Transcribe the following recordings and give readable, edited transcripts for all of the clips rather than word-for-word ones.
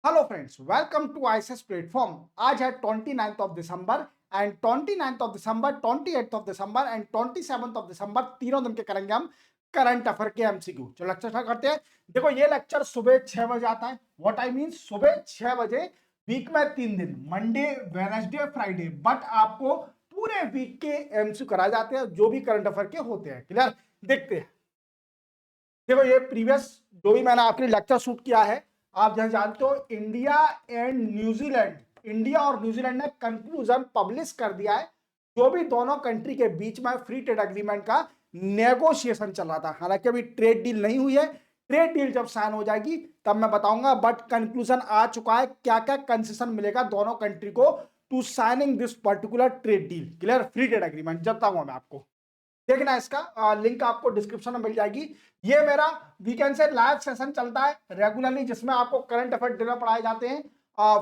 Hello friends, welcome to ICS platform. आज है 29th of December and 29th of December, 28th of December and 27th of December, तीनों दिन के करेंगे हम करंट अफेयर के एमसीक्यू। चलो लेक्चर स्टार्ट करते हैं। देखो, ये लेक्चर सुबह 6 बजे आता है। व्हाट आई मीन, सुबह 6 बजे। वीक में 3 दिन, मंडे, वेडनेसडे, फ्राइडे, बट आपको पूरे वीक के एमसीक्यू कराए जाते हैं जो भी करंट अफेयर के होते हैं। क्लियर? देखते हैं। देखो, ये प्रीवियस जो भी मैंने आपके लेक्चर शूट किया है, आप जहां जानते हो इंडिया एंड न्यूजीलैंड, इंडिया और न्यूजीलैंड ने कंक्लूजन पब्लिश कर दिया है जो भी दोनों कंट्री के बीच में फ्री ट्रेड एग्रीमेंट का नेगोशिएशन चल रहा था। हालांकि अभी ट्रेड डील नहीं हुई है, ट्रेड डील जब साइन हो जाएगी तब मैं बताऊंगा, बट कंक्लूजन आ चुका है। क्या क्या कंसेशन मिलेगा दोनों कंट्री को to signing this particular trade deal, clear, free trade agreement. जब बताऊंगा मैं आपको, देखना इसका लिंक आपको डिस्क्रिप्शन में मिल जाएगी। ये मेरा वीकेंड से लाइव सेशन चलता है रेगुलरली, जिसमें आपको करंट अफेयर डिनर पढ़ाए जाते हैं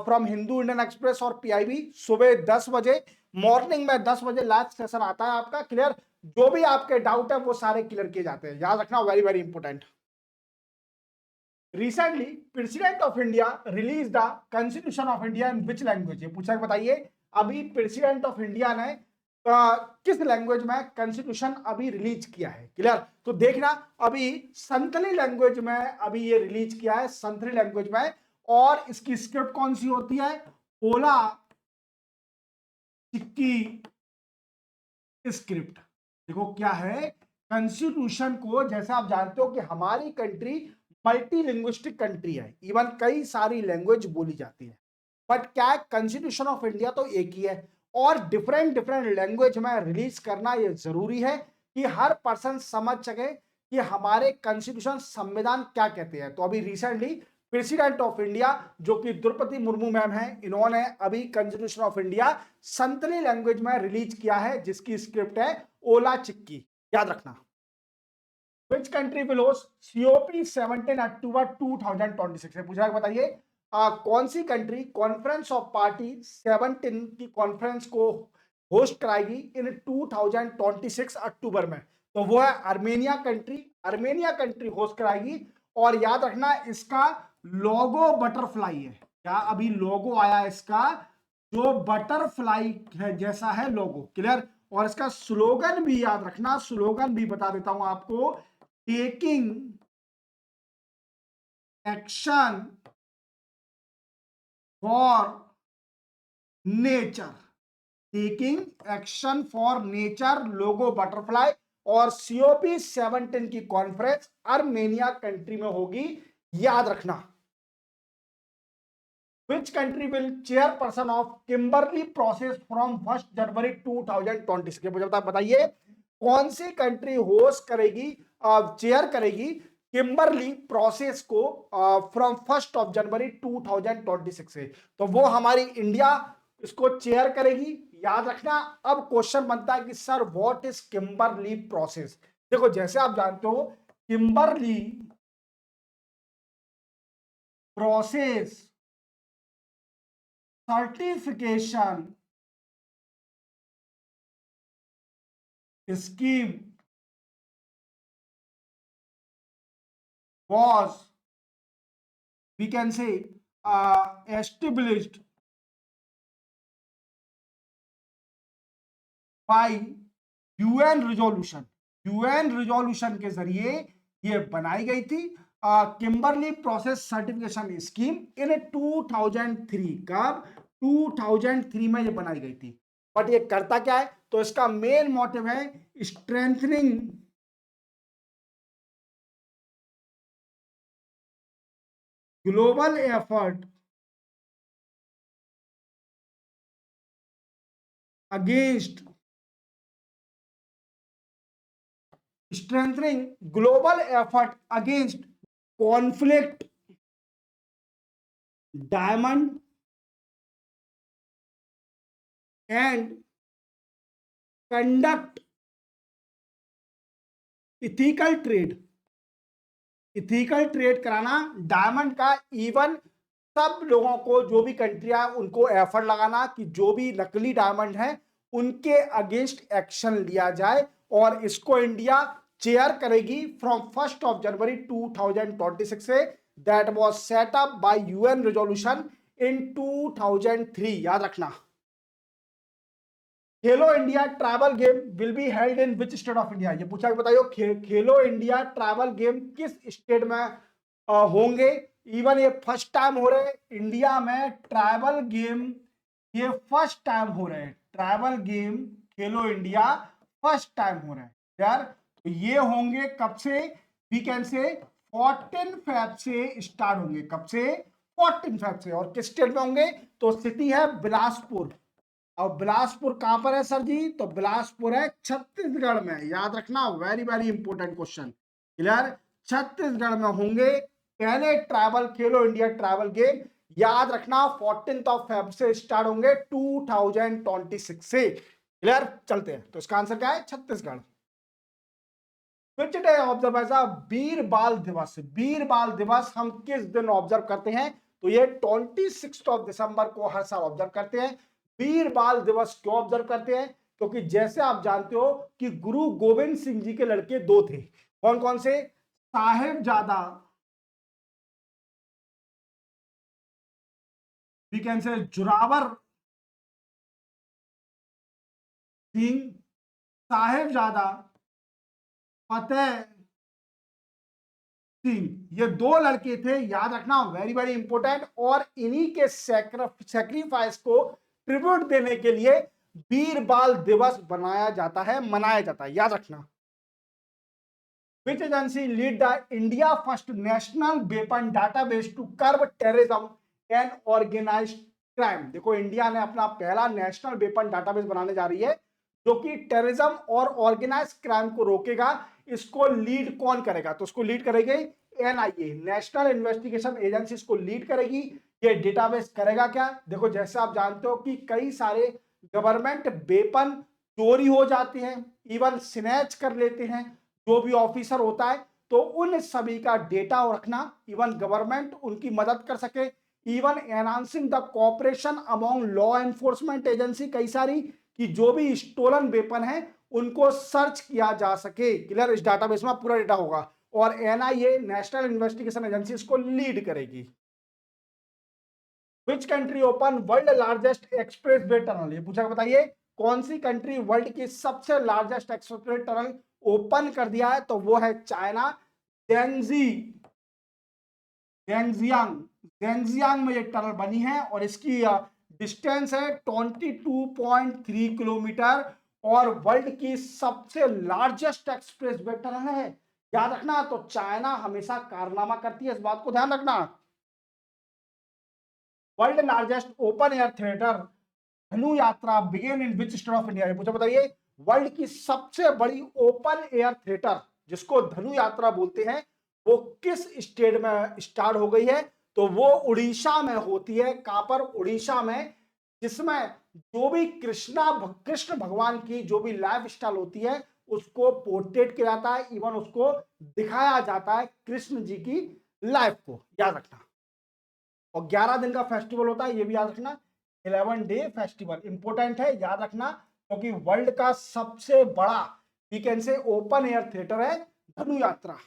फ्रॉम हिंदू इंडियन एक्सप्रेस और पीआईबी। सुबह 10 बजे, मॉर्निंग में 10 बजे लाइव सेशन आता है आपका। क्लियर? जो भी आपके डाउट है वो सारे क्लियर किए जाते हैं, याद रखना, very very important. Recently president of India release the constitution of India in which language? ये पूछा, बताइए। अभी प्रेसिडेंट ऑफ इंडिया ने किस लैंग्वेज में कॉन्स्टिट्यूशन अभी रिलीज किया है? क्लियर? तो देखना, अभी संथली लैंग्वेज में अभी ये रिलीज किया है, संथली लैंग्वेज में। और इसकी स्क्रिप्ट कौन सी होती है? ओला चिक्की स्क्रिप्ट। देखो क्या है, कॉन्स्टिट्यूशन को, जैसे आप जानते हो कि हमारी कंट्री मल्टी लिंग्विस्टिक कंट्री है, इवन कई सारी लैंग्वेज बोली जाती है। बट क्या है, कॉन्स्टिट्यूशन ऑफ इंडिया तो एक ही है, और डिफरेंट डिफरेंट लैंग्वेज में रिलीज करना ये जरूरी है कि हर पर्सन समझ सके कि हमारे कॉन्स्टिट्यूशन, संविधान क्या कहते हैं। तो अभी रिसेंटली प्रेसिडेंट ऑफ इंडिया जो कि द्रौपदी मुर्मू मैम है, इन्होंने अभी कॉन्स्टिट्यूशन ऑफ इंडिया संतली लैंग्वेज में रिलीज किया है, जिसकी स्क्रिप्ट है ओला चिक्की। याद रखना। Which country will host COP 17 अक्टूबर 2026 से पूछा है, बताइए। कौन सी कंट्री कॉन्फ्रेंस ऑफ पार्टी 17 की कॉन्फ्रेंस को होस्ट कराएगी इन 2026 अक्टूबर में? तो वो है Armenia country. Armenia country host कराएगी। और याद रखना, इसका लोगो बटरफ्लाई है। क्या अभी लोगो आया इसका? जो बटरफ्लाई है जैसा है लोगो। क्लियर? और इसका स्लोगन भी याद रखना, स्लोगन भी बता देता हूं आपको। Taking action for nature, taking action for nature, logo butterfly. और सीओपी 17 की कॉन्फ्रेंस आर्मेनिया कंट्री में होगी, याद रखना। Which country will chairperson of Kimberley process from 1st जनवरी 2026? मुझे बताइए, कौन सी कंट्री होस्ट करेगी, चेयर करेगी किम्बरली प्रोसेस को फ्रॉम 1 जनवरी 2026 से? तो वो हमारी इंडिया इसको चेयर करेगी, याद रखना। अब क्वेश्चन बनता है कि sir what is Kimberley process? देखो, जैसे आप जानते हो, Kimberley process certification scheme was, we can say, established by UN resolution. UN resolution के जरिए ये बनाई गई थी Kimberley process certification scheme in 2003। कब? 2003 में ये बनाई गई थी। बट ये करता क्या है? तो इसका मेन मोटिव है strengthening global effort against, strengthening global effort against conflict, diamond and conduct ethical trade। Ethical trade कराना डायमंड का, इवन सब लोगों को, जो भी कंट्रियां, उनको एफर्ट लगाना कि जो भी नकली डायमंड है उनके अगेंस्ट एक्शन लिया जाए। और इसको इंडिया चेयर करेगी फ्रॉम 1 जनवरी 2026 से, that was set up by UN resolution in 2003। याद रखना। खेलो India travel game will be held in which state of India? ये पूछा, बताइए खेलो इंडिया ट्रैवल गेम किस स्टेट में होंगे? इवन ये फर्स्ट टाइम हो रहे हैं इंडिया में ट्रैवल गेम, ये फर्स्ट टाइम हो रहे हैं ट्रैवल गेम खेलो इंडिया, फर्स्ट टाइम हो रहे हैं यार। तो ये होंगे कब से? वी कैन से 14 फेब से स्टार्ट होंगे। कब से? 14 फेब से। और किस स्टेट में होंगे? तो सिटी है बिलासपुर। और बिलासपुर कहां पर है सर जी? तो बिलासपुर है छत्तीसगढ़ में। याद रखना, very very important question. Clear? Chhattisgarh में होंगे पहले ट्रैवल खेलो इंडिया ट्रैवल गेम। याद रखना 14 फेब से स्टार्ट होंगे 2026 से। क्लियर? चलते हैं, तो इसका आंसर क्या है? Chhattisgarh. Which day observe as a Veer Bal Diwas? वीर बाल दिवस हम किस दिन ऑब्जर्व करते हैं? तो ये 26 दिसंबर को हर साल ऑब्जर्व करते हैं। वीर बाल दिवस क्यों ऑब्जर्व करते हैं? क्योंकि जैसे आप जानते हो कि गुरु गोविंद सिंह जी के लड़के दो थे। कौन कौन से? साहेबजादा, वी कैन से जोरावर सिंह, साहेबजादा फतेह सिंह। ये दो लड़के थे, याद रखना, वेरी वेरी इंपॉर्टेंट। और इन्हीं के सेक्रीफाइस को ट्रिब्यूट देने के लिए वीर बाल दिवस बनाया जाता है, मनाया जाता है। याद रखना। Which agency lead the India first national weapon database to curb terrorism and organized crime? देखो, इंडिया ने अपना पहला नेशनल वेपन डाटाबेस बनाने जा रही है जो कि टेररिज्म और ऑर्गेनाइज क्राइम को रोकेगा। इसको लीड कौन करेगा? तो उसको लीड करेगी एनआईए, नेशनल इन्वेस्टिगेशन एजेंसी, इसको लीड करेगी। ये डेटाबेस करेगा क्या? देखो, जैसे आप जानते हो कि कई सारे गवर्नमेंट वेपन चोरी हो जाते हैं, इवन स्नैच कर लेते हैं जो भी ऑफिसर होता है। तो उन सभी का डेटा रखना, इवन गवर्नमेंट उनकी मदद कर सके, even enhancing the cooperation among law enforcement agency, कई सारी, कि जो भी स्टोलन वेपन है उनको सर्च किया जा सके। क्लियर? इस डाटाबेस में पूरा डेटा होगा और एनआईए, नेशनल इन्वेस्टिगेशन एजेंसी, इसको लीड करेगी। Which country open world largest express way tunnel? ये पूछा, बताइए कौन सी कंट्री वर्ल्ड की सबसे लार्जेस्ट एक्सप्रेस टनल ओपन कर दिया है? तो वो है चाइना, जेंजी, जेंजियांग, जेंजियांग में ये टनल बनी है और इसकी डिस्टेंस है 22.3 किलोमीटर और वर्ल्ड की सबसे लार्जेस्ट एक्सप्रेस वे टनल है। याद रखना, तो चाइना हमेशा कारनामा करती है, इस बात को ध्यान रखना। World largest open air theatre Dhanu Yatra begin in which state of India? मुझे बताइए, वर्ल्ड की सबसे बड़ी ओपन एयर थिएटर जिसको धनु यात्रा बोलते हैं वो किस स्टेट में स्टार्ट हो गई है? तो वो उड़ीसा में होती है। कहां पर? उड़ीसा में, जिसमें जो भी कृष्ण भगवान की जो भी लाइफ स्टाइल होती है उसको पोर्ट्रेट किया जाता है, इवन उसको दिखाया जाता है कृष्ण जी की लाइफ को। याद रखना। और 11 दिन का फेस्टिवल होता है, ये भी याद रखना। 11 डे फेस्टिवल इंपोर्टेंट है, याद रखना, क्योंकि वर्ल्ड का सबसे बड़ा we can say open air theatre है Dhanu Yatra.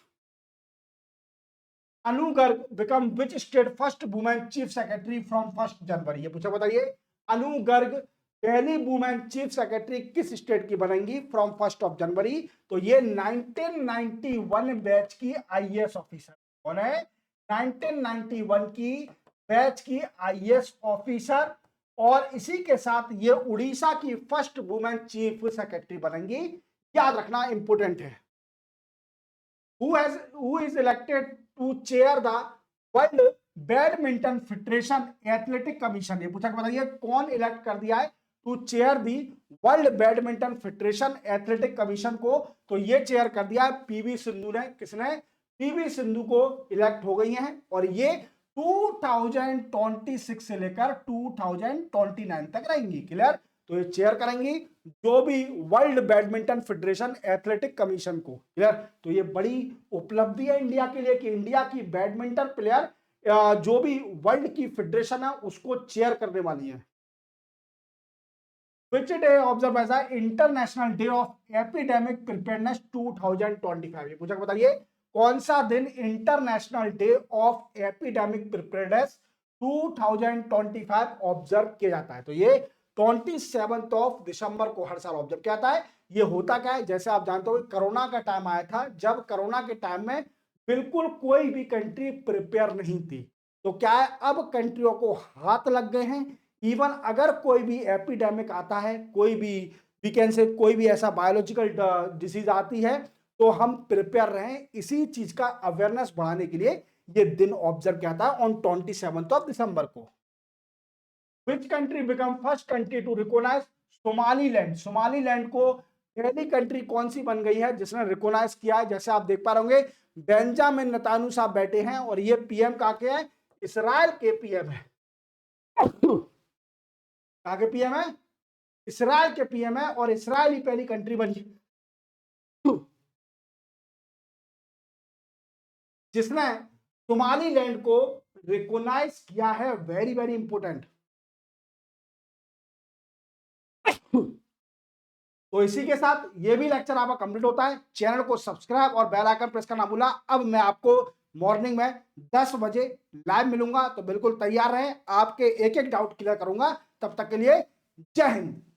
Anu Garg become which state first women chief secretary from 1 January? ये पूछा, बताइए अनु गर्ग पहली वुमेन चीफ सेक्रेटरी किस स्टेट की बनेंगी फ्रॉम 1 जनवरी? तो ये 1991 बैच की आईएएस ऑफिसर। कौन है? 1991 की बैच की आईएएस ऑफिसर। और इसी के साथ ये उड़ीसा की फर्स्ट वुमेन चीफ सेक्रेटरी बनेंगी। याद रखना, इंपोर्टेंट है। who is elected to chair the World Badminton Federation athletic commission? ये पूछा, बताइए कौन इलेक्ट कर दिया है to chair the World Badminton Federation athletic commission को? तो ये चेयर कर दिया है पीवी सिंधु ने। किसने? पीवी सिंधु को इलेक्ट हो गई हैं और ये 2026 से लेकर 2029 तक रहेंगी। क्लियर? तो ये चेयर करेंगी जो भी world Badminton Federation athletic commission को। क्लियर? तो ये बड़ी उपलब्धि है इंडिया के लिए कि इंडिया की बैडमिंटन प्लेयर जो भी वर्ल्ड की फेडरेशन है उसको चेयर करने वाली है। Which day observe as international day of epidemic preparedness 2025? ये पूछा, बताइए कौन सा दिन international day of epidemic preparedness 2025 observe किया जाता है? तो ये 27 ऑफ दिसंबर को हर साल ऑब्जर्व किया जाता है। ये होता क्या है, जैसे आप जानते हो कोरोना का टाइम आया था, जब कोरोना के टाइम में बिल्कुल कोई भी कंट्री प्रिपेयर नहीं थी, तो क्या है अब कंट्रियों को हाथ लग गए हैं। इवन अगर कोई भी एपिडेमिक आता है, कोई भी वीकेंड से कोई भी ऐसा बायोलॉजिकल डिसीज आती है, तो हम प्रिपेयर रहें। इसी चीज का अवेयरनेस बढ़ाने के लिए ये दिन ऑब्जर्व किया था ऑन 27 ऑफ दिसंबर को। Which country become first country to recognise Somaliland? Somaliland को पहली कंट्री कौन सी बन गई है जिसने रिकॉग्नाइज किया है? जैसे आप देख पा रहे होंगे बेंजामिन नेतान्याहू साहब बैठे हैं और ये पीएम कहाँ के हैं? इसराइल के पीएम है। कहाँ के पीएम है? इसराइल के पीएम है, और इसराइल ही पहली कंट्री बनी जिसने सोमालीलैंड को रिकॉग्नाइज किया है। Very very important. तो इसी के साथ ये भी लेक्चर आपका कंप्लीट होता है। चैनल को सब्सक्राइब और बेल आइकन प्रेस करना भूला। अब मैं आपको मॉर्निंग में 10 बजे लाइव मिलूंगा, तो बिल्कुल तैयार रहें। आपके एक एक डाउट क्लियर करूंगा। तब तक के लिए जय हिंद।